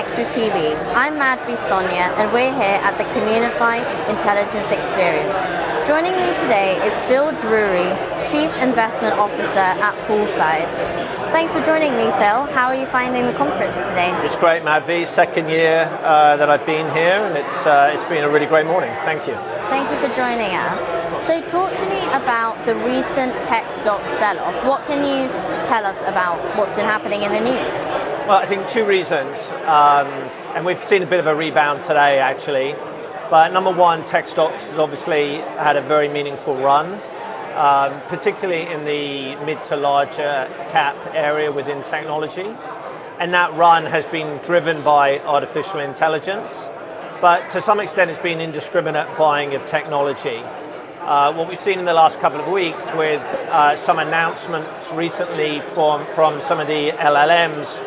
Finextra TV. I'm Madhvi Sonia and we're here at the Communify Intelligence Experience. Joining me today is Phil Drury, Chief Investment Officer at Poolside. Thanks for joining me, Phil. How are you finding the conference today? It's great, Madhvi. Second year that I've been here, and it's been a really great morning. Thank you. Thank you for joining us. So talk to me about the recent tech stock sell-off. What can you tell us about what's been happening in the news? Well, I think two reasons, and we've seen a bit of a rebound today actually, but number one, tech stocks has obviously had a very meaningful run, particularly in the mid to larger cap area within technology, and that run has been driven by artificial intelligence, but to some extent it's been indiscriminate buying of technology. What we've seen in the last couple of weeks with some announcements recently from some of the LLMs,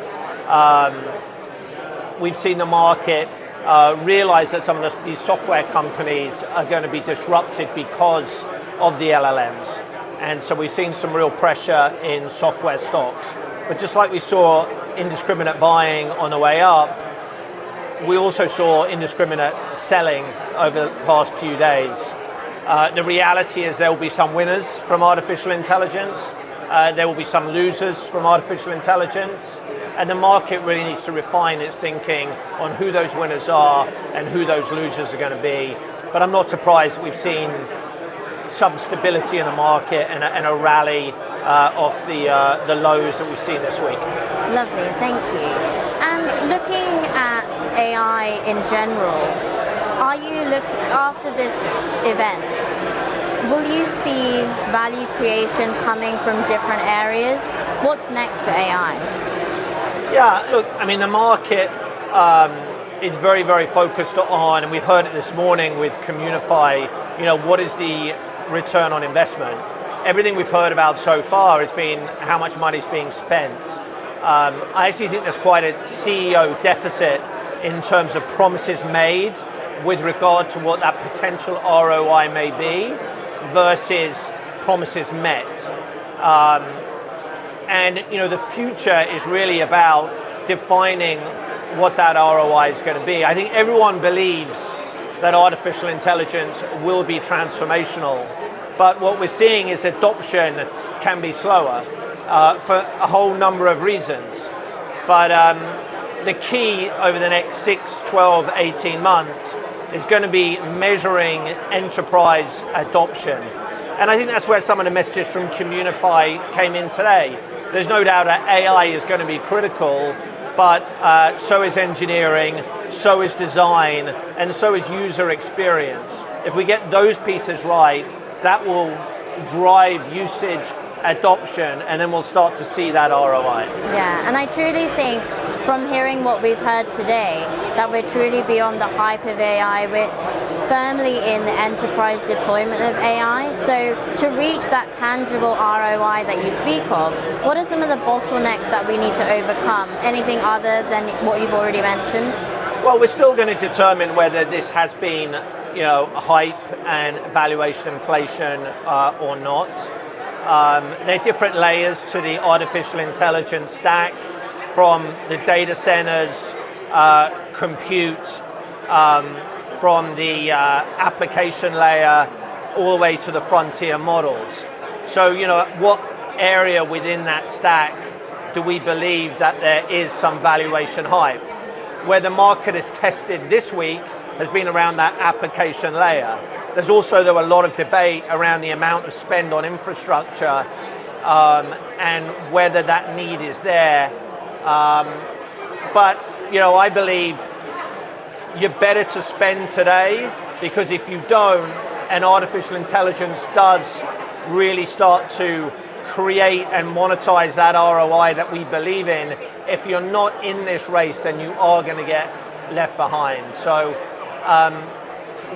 we've seen the market realize that some of these software companies are going to be disrupted because of the LLMs. And so we've seen some real pressure in software stocks. But just like we saw indiscriminate buying on the way up, we also saw indiscriminate selling over the past few days. The reality is there will be some winners from artificial intelligence, there will be some losers from artificial intelligence, and the market really needs to refine its thinking on who those winners are and who those losers are going to be. But I'm not surprised that we've seen some stability in the market and a rally off the lows that we've seen this week. Lovely, thank you. And looking at AI in general, after this event, will you see value creation coming from different areas? What's next for AI? Yeah, look, I mean, the market is very, very focused on, and we've heard it this morning with Communify, what is the return on investment? Everything we've heard about so far has been how much money is being spent. I actually think there's quite a CEO deficit in terms of promises made with regard to what that potential ROI may be versus promises met. And the future is really about defining what that ROI is going to be. I think everyone believes that artificial intelligence will be transformational, but what we're seeing is adoption can be slower for a whole number of reasons. But the key over the next 6, 12, 18 months is going to be measuring enterprise adoption. And I think that's where some of the messages from Communify came in today. There's no doubt that AI is going to be critical, but so is engineering, so is design, and so is user experience. If we get those pieces right, that will drive usage, adoption, and then we'll start to see that ROI. Yeah, and I truly think from hearing what we've heard today that we're truly beyond the hype of AI. We're firmly in the enterprise deployment of AI. So to reach that tangible ROI that you speak of, what are some of the bottlenecks that we need to overcome? Anything other than what you've already mentioned? Well, we're still going to determine whether this has been hype and valuation inflation or not. There are different layers to the artificial intelligence stack, from the data centers, compute, from the application layer, all the way to the frontier models. So, what area within that stack do we believe that there is some valuation hype? Where the market is tested this week has been around that application layer. There's also, though, a lot of debate around the amount of spend on infrastructure and whether that need is there. But I believe you're better to spend today, because if you don't, and artificial intelligence does really start to create and monetize that ROI that we believe in, if you're not in this race, then you are going to get left behind. So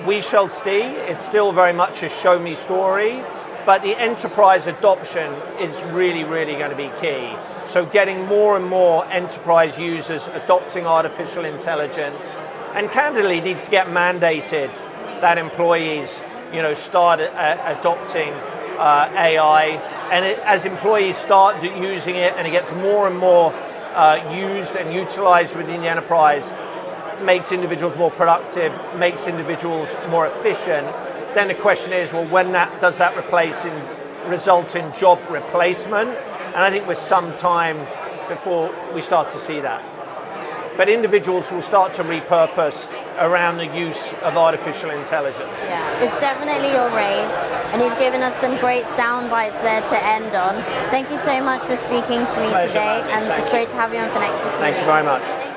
we shall see. It's still very much a show me story, but the enterprise adoption is really, really going to be key. So getting more and more enterprise users adopting artificial intelligence, and candidly needs to get mandated that employees, start adopting AI. And as employees start using it and it gets more and more used and utilized within the enterprise makes individuals more productive, makes individuals more efficient, then the question is, well, when does that result in job replacement? And I think we're some time before we start to see that. But individuals will start to repurpose around the use of artificial intelligence. Yeah, it's definitely your race, and you've given us some great sound bites there to end on. Thank you so much for speaking to me today, and it's great to have you on Finextra TV. Thank you very much.